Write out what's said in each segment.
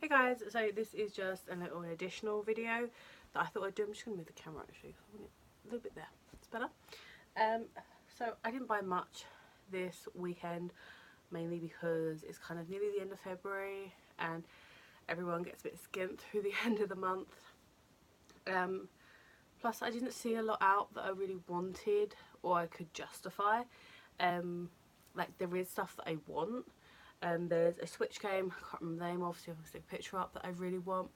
Hey guys, so this is just a little additional video that I thought I'd do. I'm just going to move the camera actually, I want it a little bit there, it's better. So I didn't buy much this weekend, mainly because it's kind of nearly the end of February and everyone gets a bit skint through the end of the month. Plus I didn't see a lot out that I really wanted or I could justify. Like there is stuff that I want. There's a Switch game, I can't remember the name, obviously I'll stick a picture up, that I really want.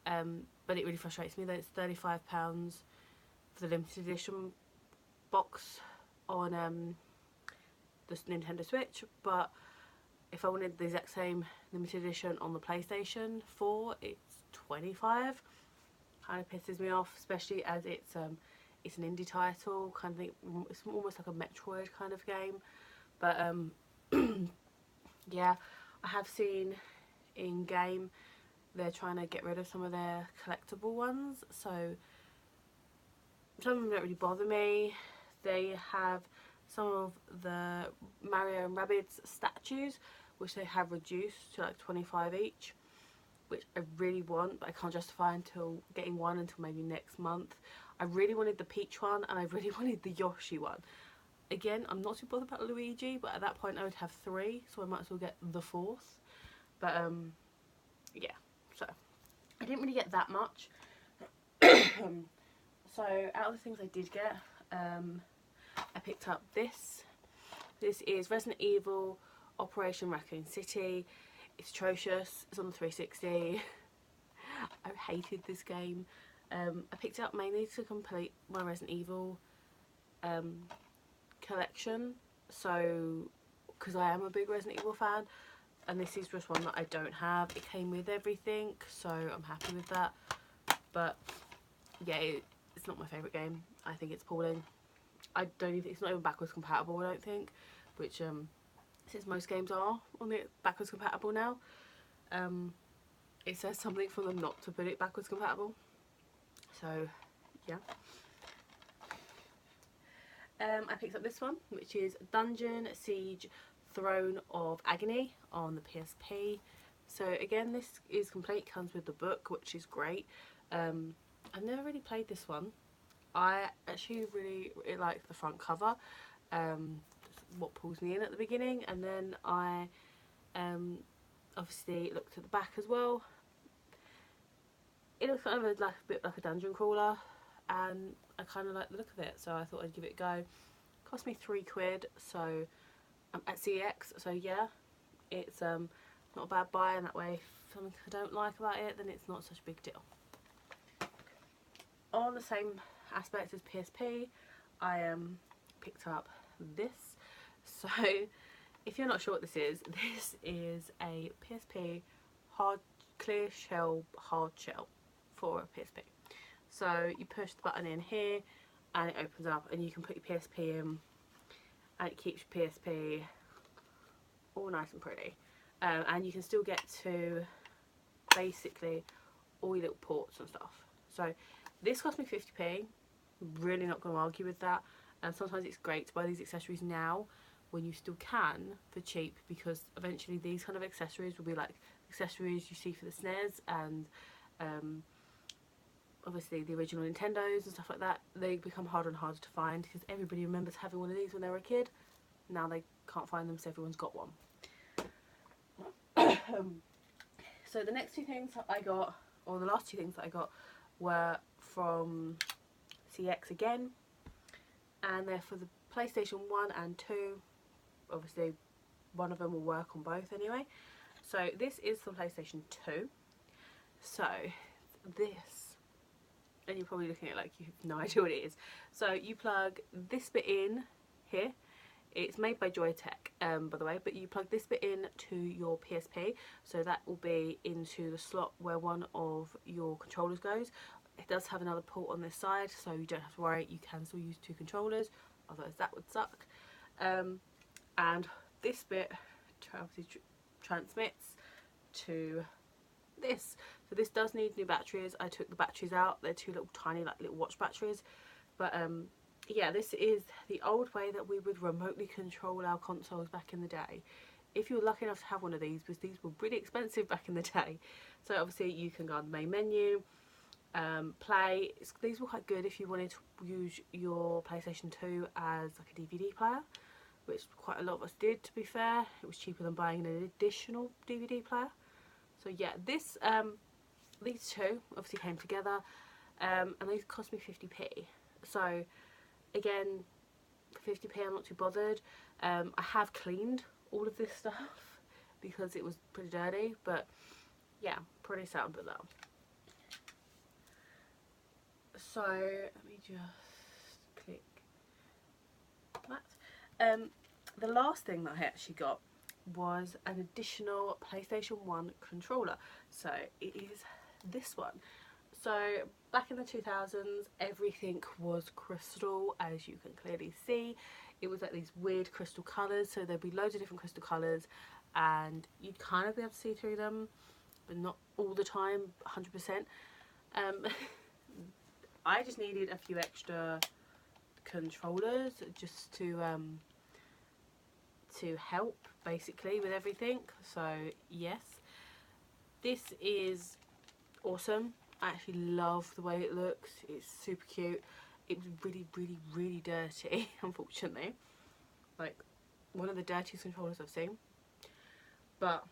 But it really frustrates me that it's £35 for the limited edition box on the Nintendo Switch, but if I wanted the exact same limited edition on the PlayStation 4, it's 25. Kind of pisses me off, especially as it's an indie title, kind of thing. It's almost like a Metroid kind of game, but yeah, I have seen in game they're trying to get rid of some of their collectible ones, so some of them don't really bother me. They have some of the Mario and Rabbids statues, which they have reduced to like 25 each, which I really want, but I can't justify until getting one until maybe next month. I really wanted the Peach one and I really wanted the Yoshi one. Again, I'm not too bothered about Luigi, but at that point I would have 3, so I might as well get the 4th. But yeah, so I didn't really get that much. So out of the things I did get, I picked up this. This is Resident Evil Operation Raccoon City. It's atrocious. It's on the 360. I hated this game. I picked it up mainly to complete my Resident Evil collection, so because I am a big Resident Evil fan, and this is just one that I don't have. It came with everything, so I'm happy with that. But yeah, it's not my favourite game. I think it's appalling. It's not even backwards compatible, I don't think, which since most games are on it backwards compatible now, it says something for them not to put it backwards compatible. So yeah. I picked up this one, which is Dungeon Siege Throne of Agony on the PSP. So again, this is complete, comes with the book, which is great. I've never really played this one. I actually really like the front cover, what pulls me in at the beginning, and then I obviously looked at the back as well. It looks kind of a bit like a dungeon crawler, and I kind of like the look of it, so I thought I'd give it a go. It cost me £3, so I'm at CX, so yeah, it's not a bad buy, and that way if something I don't like about it, then it's not such a big deal. On the same aspect as PSP, I picked up this. So if you're not sure what this is a PSP clear shell hardshell for a PSP. So you push the button in here and it opens up and you can put your PSP in and it keeps your PSP all nice and pretty. And you can still get to basically all your little ports and stuff. So this cost me 50p, really not going to argue with that. And sometimes it's great to buy these accessories now when you still can for cheap, because eventually these kind of accessories will be like accessories you see for the SNES and obviously the original Nintendos and stuff like that. They become harder and harder to find because everybody remembers having one of these when they were a kid. Now they can't find them, so everyone's got one. So the next two things that I got, or the last two things that I got, were from CX again, and they're for the PlayStation 1 and 2. Obviously one of them will work on both anyway. So this is for PlayStation 2. So this, and you're probably looking at it like you have no idea what it is. So you plug this bit in here. It's made by Joytech, by the way, but you plug this bit in to your PSP, so that will be into the slot where one of your controllers goes. It does have another port on this side, so you don't have to worry, you can still use 2 controllers, otherwise that would suck. And this bit obviously transmits to this. So this does need new batteries. I took the batteries out. They're 2 little tiny like little watch batteries, but yeah, this is the old way that we would remotely control our consoles back in the day. if you were lucky enough to have one of these, because these were really expensive back in the day. So obviously you can go on the main menu, play. These were quite good if you wanted to use your PlayStation 2 as like a DVD player, which quite a lot of us did, to be fair. It was cheaper than buying an additional DVD player. So yeah, this these two obviously came together, and these cost me 50p. So again, for 50p I'm not too bothered. I have cleaned all of this stuff because it was pretty dirty, but yeah, pretty sound with that. So let me just click that. The last thing that I actually got was an additional PlayStation 1 controller. So it is this one. So back in the 2000s, everything was crystal, as you can clearly see. It was like these weird crystal colours, so there'd be loads of different crystal colours, and you'd kind of be able to see through them, but not all the time, 100%. I just needed a few extra controllers just to help basically with everything. So yes, this is awesome. I actually love the way it looks. It's super cute. It was really dirty, unfortunately. Like one of the dirtiest controllers I've seen. But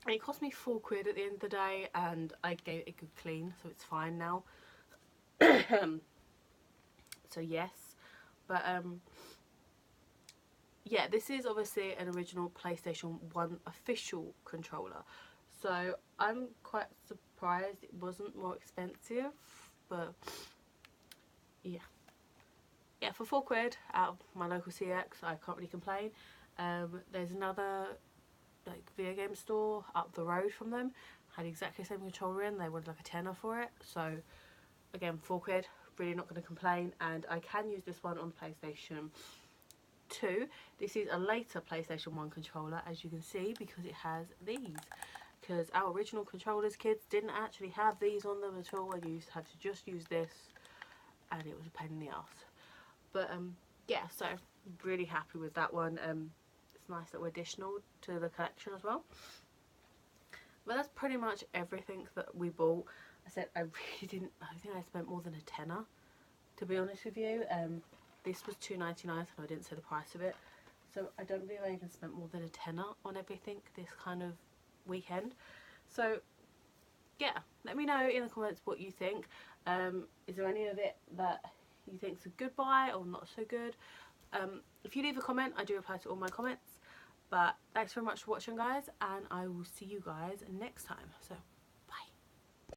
it cost me £4 at the end of the day, and I gave it a good clean, so it's fine now. So yes, but yeah, this is obviously an original PlayStation 1 official controller, so I'm quite surprised it wasn't more expensive. But yeah, for £4 out of my local CX, I can't really complain. There's another like video game store up the road from them, had exactly the same controller in. They wanted like a tenner for it, so again, £4, really not going to complain. And I can use this one on PlayStation 2. This is a later PlayStation 1 controller, as you can see, because it has these. Because our original controllers, kids, didn't actually have these on them at all, and you used to have to just use this, and it was a pain in the ass. But yeah, so really happy with that one. It's nice little additional to the collection as well. But that's pretty much everything that we bought. I said I think I spent more than a tenner, to be honest with you. This was £2.99 and I didn't say the price of it, so I don't believe I even spent more than a tenner on everything this kind of weekend. So yeah, let me know in the comments what you think. Is there any of it that you think is a good buy or not so good? If you leave a comment, I do reply to all my comments. But thanks very much for watching, guys, and I will see you guys next time. So